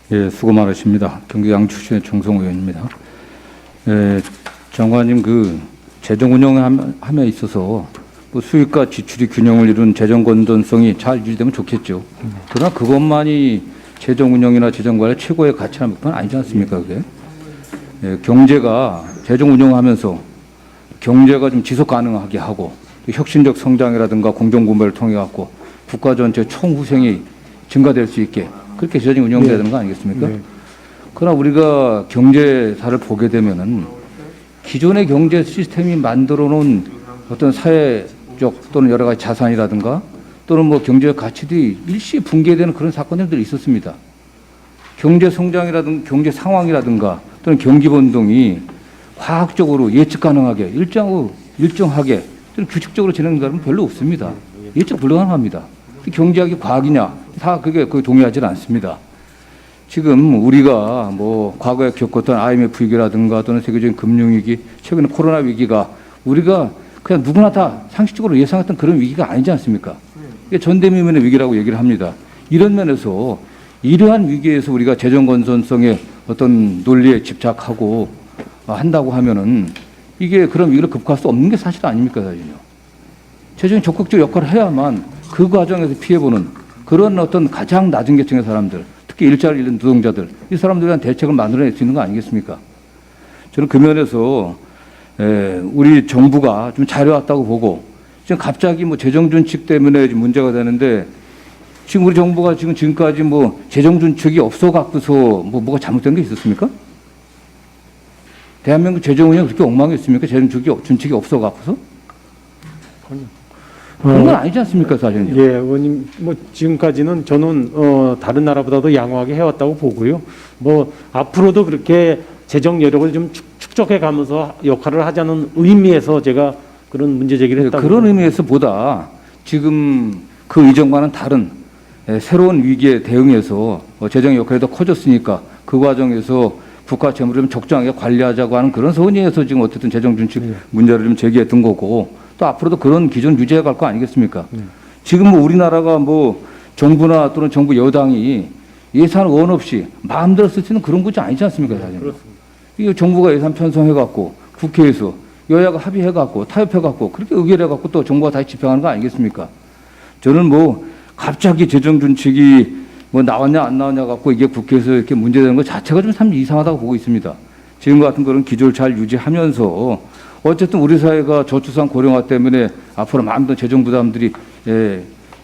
예, 수고 많으십니다. 경기 양 출신의 정성 의원입니다. 예, 장관님 그 재정 운영함에 있어서 뭐 수익과 지출이 균형을 이룬 재정 건전성이 잘 유지되면 좋겠죠. 그러나 그것만이 재정 운영이나 재정 관리 최고의 가치나 목표는 아니지 않습니까? 그게 예, 경제가 재정 운영하면서 경제가 좀 지속 가능하게 하고 혁신적 성장이라든가 공정분배를 통해 갖고 국가 전체 총후생이 증가될 수 있게 그렇게 재정이 운영돼야 되는 거 아니겠습니까? 네. 그러나 우리가 경제사를 보게 되면은 기존의 경제 시스템이 만들어 놓은 어떤 사회적 또는 여러 가지 자산이라든가 또는 뭐 경제 가치들이 일시 붕괴되는 그런 사건들이 있었습니다. 경제 성장이라든가 경제 상황이라든가 또는 경기 변동이 과학적으로 예측 가능하게 일정하게 또는 규칙적으로 진행되는 건 별로 없습니다. 예측 불가능합니다. 경제학이 과학이냐? 다 그게 동의하지 않습니다. 지금 우리가 뭐 과거에 겪었던 IMF 위기라든가 또는 세계적인 금융위기, 최근에 코로나 위기가 우리가 그냥 누구나 다 상식적으로 예상했던 그런 위기가 아니지 않습니까? 이게 전대미문의 위기라고 얘기를 합니다. 이런 면에서 이러한 위기에서 우리가 재정 건전성의 어떤 논리에 집착하고 한다고 하면은 이게 그런 위기를 극복할 수 없는 게 사실 아닙니까, 사실은요. 재정이 적극적 역할을 해야만 그 과정에서 피해보는 그런 어떤 가장 낮은 계층의 사람들, 특히 일자리를 잃는 노동자들, 이 사람들에 대한 대책을 만들어낼 수 있는 거 아니겠습니까? 저는 그 면에서 우리 정부가 좀 잘해왔다고 보고 지금 갑자기 뭐 재정 준칙 때문에 문제가 되는데 지금 우리 정부가 지금까지 뭐 재정 준칙이 없어 갖고서 뭐가 잘못된 게 있었습니까? 대한민국 재정 운영 그렇게 엉망이었습니까? 재정 준칙이 없어 갖고서? 그런 건 아니지 않습니까, 사실은? 예, 의원님, 뭐 지금까지는 저는 다른 나라보다도 양호하게 해왔다고 보고요. 뭐 앞으로도 그렇게 재정 여력을 좀 축적해 가면서 역할을 하자는 의미에서 제가 그런 문제 제기를 했다. 그런 의미에서보다 지금 그 이전과는 다른 새로운 위기에 대응해서 재정 역할이 더 커졌으니까 그 과정에서 국가 재물을 좀 적정하게 관리하자고 하는 그런 선의에서 지금 어쨌든 재정 준칙 문제를 좀 제기했던 거고. 또 앞으로도 그런 기준 유지해 갈 거 아니겠습니까? 지금 뭐 우리나라가 뭐 정부나 또는 정부 여당이 예산 원 없이 마음대로 쓸 수 있는 그런 구조 아니지 않습니까, 사실? 그렇습니다. 이게 정부가 예산 편성해 갖고 국회에서 여야가 합의해 갖고 타협해 갖고 그렇게 의결해 갖고 또 정부가 다시 집행하는 거 아니겠습니까? 저는 뭐 갑자기 재정 준칙이 뭐 나왔냐 안 나왔냐 갖고 이게 국회에서 이렇게 문제되는 것 자체가 좀 참 이상하다고 보고 있습니다. 지금 같은 그런 기조를 잘 유지하면서 어쨌든 우리 사회가 저출산 고령화 때문에 앞으로 많은 재정 부담들이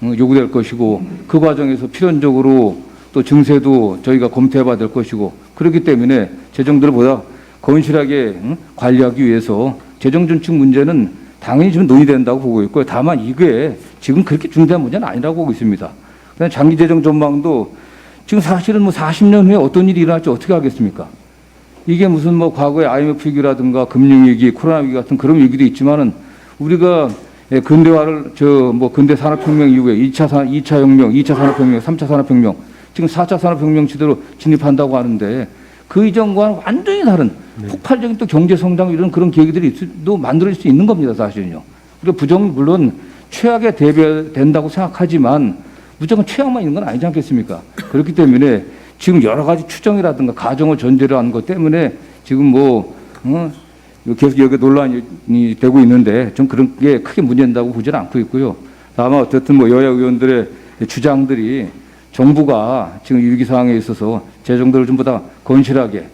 요구될 것이고 그 과정에서 필연적으로 또 증세도 저희가 검토해봐야 될 것이고 그렇기 때문에 재정들을 보다 건실하게 관리하기 위해서 재정 준칙 문제는 당연히 좀 논의된다고 보고 있고요. 다만 이게 지금 그렇게 중대한 문제는 아니라고 보고 있습니다. 그다음에 장기 재정 전망도 지금 사실은 뭐 40년 후에 어떤 일이 일어날지 어떻게 하겠습니까? 이게 무슨 뭐 과거의 IMF 위기라든가 금융위기, 코로나 위기 같은 그런 위기도 있지만은 우리가 근대화를 근대 산업혁명 이후에 2차 혁명, 2차 산업혁명, 3차 산업혁명, 지금 4차 산업혁명 시대로 진입한다고 하는데 그 이전과는 완전히 다른 폭발적인 또 경제 성장 이런 그런 계기들이 또 만들어질 수 있는 겁니다, 사실은요. 그리고 물론 최악에 대비된다고 생각하지만 무조건 최악만 있는 건 아니지 않겠습니까? 그렇기 때문에 지금 여러 가지 추정이라든가 가정을 전제로 한 것 때문에 지금 계속 여기 논란이 되고 있는데 좀 그런 게 크게 문제된다고 보지는 않고 있고요. 다만 어쨌든 뭐 여야 의원들의 주장들이 정부가 지금 위기 상황에 있어서 재정들을 좀 보다 건실하게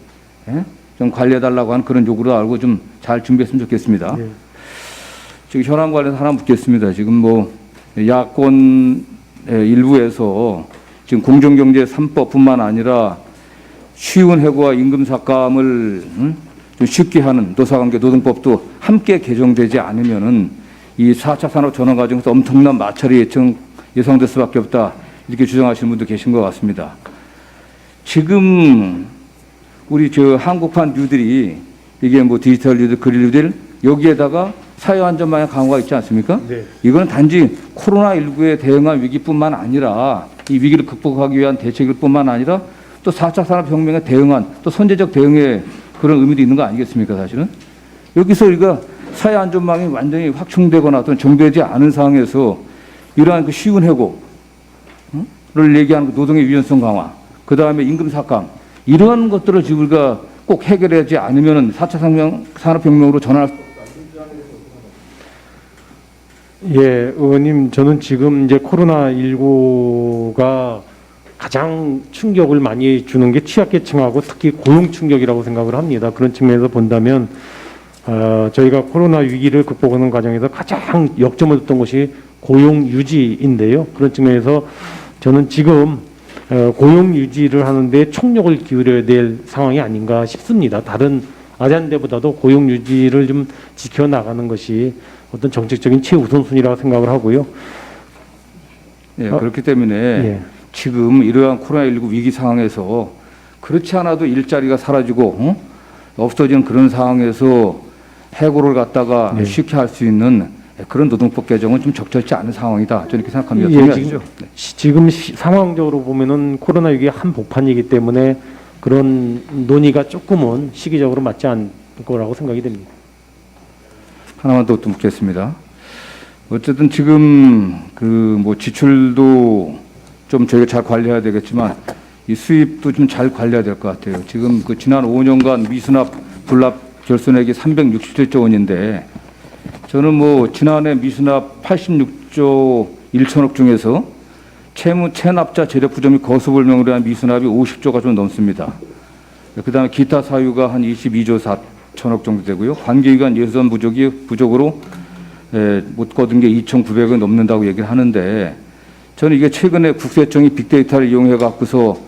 좀 관리해달라고 하는 그런 요구를 알고 좀 잘 준비했으면 좋겠습니다. 네. 지금 현안 관련해서 하나 묻겠습니다. 지금 뭐 야권 일부에서 지금 공정경제 3법뿐만 아니라 쉬운 해고와 임금 삭감을 좀 쉽게 하는 노사관계 노동법도 함께 개정되지 않으면은 이 4차 산업 전환 과정에서 엄청난 마찰이 예상될 수밖에 없다. 이렇게 주장하시는 분도 계신 것 같습니다. 지금 우리 한국판 뉴딜이 이게 뭐 디지털 뉴딜, 그린 뉴딜 여기에다가 사회안전망의 강화가 있지 않습니까? 네. 이거는 단지 코로나19에 대응한 위기뿐만 아니라 이 위기를 극복하기 위한 대책일 뿐만 아니라 또 4차 산업혁명에 대응한 또 선제적 대응의 그런 의미도 있는 거 아니겠습니까, 사실은? 여기서 우리가 사회안전망이 완전히 확충되거나 또는 정비되지 않은 상황에서 이러한 그 쉬운 해고를 얘기하는 그 노동의 유연성 강화, 그 다음에 임금 삭감, 이러한 것들을 지금 우리가 꼭 해결하지 않으면 4차 산업혁명으로 전환할 수 예, 의원님, 저는 지금 이제 코로나19가 가장 충격을 많이 주는 게 취약계층하고 특히 고용 충격이라고 생각을 합니다. 그런 측면에서 본다면 저희가 코로나 위기를 극복하는 과정에서 가장 역점을 뒀던 것이 고용 유지인데요. 그런 측면에서 저는 지금 고용 유지를 하는데 총력을 기울여야 될 상황이 아닌가 싶습니다. 다른 아잔대보다도 고용 유지를 좀 지켜나가는 것이 어떤 정책적인 최우선순위라고 생각을 하고요. 예, 그렇기 때문에 예. 지금 이러한 코로나19 위기 상황에서 그렇지 않아도 일자리가 사라지고 없어지는 그런 상황에서 해고를 갖다가 네. 쉽게 할 수 있는 그런 노동법 개정은 좀 적절치 않은 상황이다. 저는 이렇게 생각합니다. 예, 동의하시죠? 네. 지금 상황적으로 보면은 코로나 위기의 한복판이기 때문에 그런 논의가 조금은 시기적으로 맞지 않을 거라고 생각이 됩니다. 하나만 더 묻겠습니다. 어쨌든 지금 그 뭐 지출도 좀 저희가 잘 관리해야 되겠지만 이 수입도 좀 잘 관리해야 될 것 같아요. 지금 그 지난 5년간 미수납 불납 결손액이 367조 원인데 저는 뭐 지난해 미수납 86조 1천억 중에서 체납자 재력 부정 및 거수불명으로 한 미수납이 50조가 좀 넘습니다. 그다음에 기타 사유가 한 22조 4천억 정도 되고요. 관계기관 예산 부족으로 못 거둔 게 2,900억 넘는다고 얘기를 하는데 저는 이게 최근에 국세청이 빅데이터를 이용해 갖고서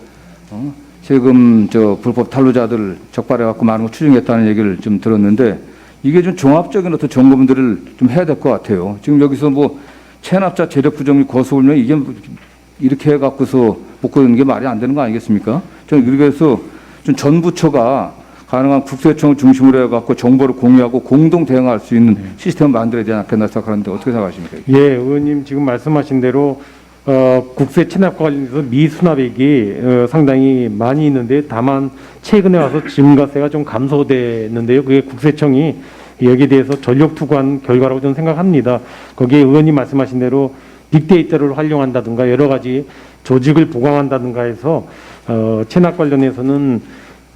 세금 불법 탈루자들을 적발해 갖고 많은 걸 추징했다는 얘기를 좀 들었는데 이게 좀 종합적인 어떤 점검들을 좀 해야 될 것 같아요. 지금 여기서 뭐 체납자 재력 부정 및 거수불명 이게 이렇게 해 갖고서 못 거두는 게 말이 안 되는 거 아니겠습니까? 저는 그래서 좀 전 부처가 가능한 국세청을 중심으로 해갖고 정보를 공유하고 공동 대응할 수 있는 시스템을 만들어야 되지 않겠나 생각하는데 어떻게 생각하십니까? 예, 의원님 지금 말씀하신 대로 국세 체납과 관련해서 미수납액이 상당히 많이 있는데 다만 최근에 와서 증가세가 좀 감소됐는데요. 그게 국세청이 여기에 대해서 전력 투구한 결과라고 저는 생각합니다. 거기에 의원님 말씀하신 대로 빅데이터를 활용한다든가 여러 가지 조직을 보강한다든가 해서 체납 관련해서는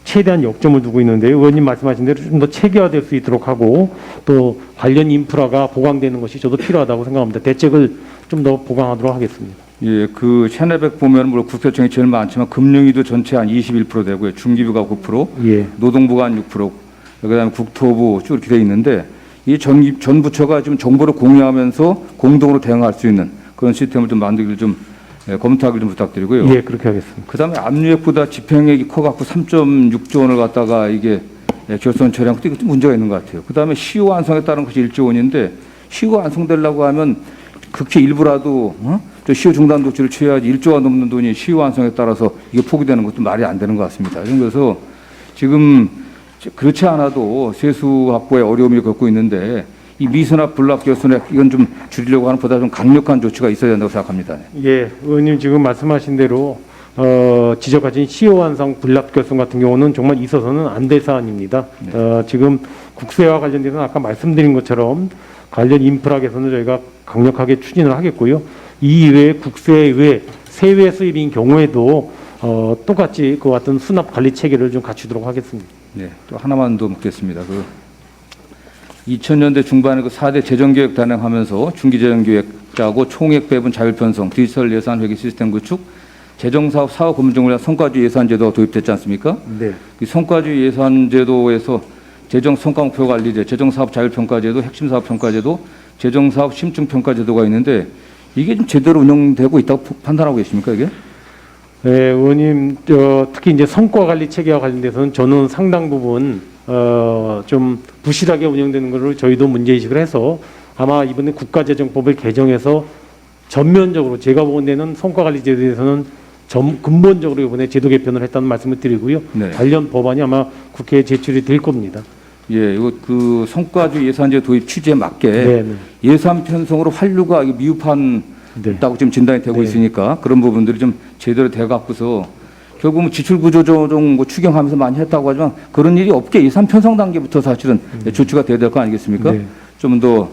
최대한 역점을 두고 있는데요. 의원님 말씀하신 대로 좀 더 체계화될 수 있도록 하고 또 관련 인프라가 보강되는 것이 저도 필요하다고 생각합니다. 대책을 좀 더 보강하도록 하겠습니다. 예, 그 체납액 보면 물론 국세청이 제일 많지만 금융위도 전체 한 21% 되고요. 중기부가 9%, 예. 노동부가 한 6%, 그다음에 국토부 쭉 이렇게 돼 있는데 이 전 부처가 지금 정보를 공유하면서 공동으로 대응할 수 있는 그런 시스템을 좀 만들기를 좀 검토하기를 좀 부탁드리고요. 예, 그렇게 하겠습니다. 그다음에 압류액보다 집행액이 커갖고 3.6조 원을 갖다가 이게 결손 처리한 것도 이것도 문제가 있는 것 같아요. 그다음에 시효 완성에 따른 것이 1조 원인데 시효 완성되려고 하면 극히 일부라도 저 시효 중단 조치를 취해야지 1조가 넘는 돈이 시효 완성에 따라서 이게 포기되는 것도 말이 안 되는 것 같습니다. 그래서 지금 그렇지 않아도 세수 확보에 어려움을 겪고 있는데 이 미수납 불납 결손액 이건 좀 줄이려고 하는 보다 좀 강력한 조치가 있어야 된다고 생각합니다. 예, 의원님 지금 말씀하신 대로 지적하신 시효 완성 불납 결손 같은 경우는 정말 있어서는 안 될 사안입니다. 네. 지금 국세와 관련돼서는 아까 말씀드린 것처럼 관련 인프라 개선을 저희가 강력하게 추진을 하겠고요. 이 이외에 국세에 의해 세외 수입인 경우에도 똑같이 그 같은 수납 관리 체계를 좀 갖추도록 하겠습니다. 네, 또 하나만 더 묻겠습니다. 2000년대 중반에 그 4대 재정계획 단행하면서 중기재정계획 짜고 총액 배분 자율 편성, 디지털 예산 회계 시스템 구축, 재정사업 사업 검증을 위한 성과주의 예산제도가 도입됐지 않습니까? 네. 이 성과주의 예산제도에서 재정 성과목표 관리제, 재정사업 자율평가제도, 핵심사업평가제도, 재정사업 심층평가제도가 있는데 이게 좀 제대로 운영되고 있다고 판단하고 계십니까 이게? 네, 의원님 특히 이제 성과 관리 체계와 관련돼서는 저는 상당 부분 좀 부실하게 운영되는 것을 저희도 문제의식을 해서 아마 이번에 국가재정법을 개정해서 전면적으로 제가 보는 데는 성과관리제도에 대해서는 근본적으로 이번에 제도 개편을 했다는 말씀을 드리고요. 네. 관련 법안이 아마 국회에 제출이 될 겁니다. 예, 이거 그 성과주의 예산제 도입 취지에 맞게 네, 네. 예산 편성으로 한류가 미흡한 네. 있다고 지금 진단이 되고 네. 있으니까 그런 부분들이 좀 제대로 돼 갖고서 결국은 지출 구조 조정 뭐 추경하면서 많이 했다고 하지만 그런 일이 없게 예산 편성 단계부터 사실은 조치가 돼야 될 거 아니겠습니까? 네. 좀 더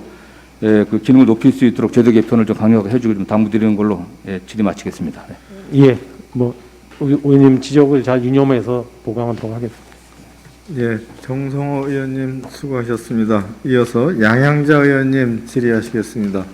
그 기능을 높일 수 있도록 제도 개편을 좀 강력하게 해주고 좀 당부드리는 걸로 질의 마치겠습니다. 네. 예, 뭐 의원님 지적을 잘 유념해서 보강하도록 하겠습니다. 예, 정성호 의원님 수고하셨습니다. 이어서 양양자 의원님 질의하시겠습니다.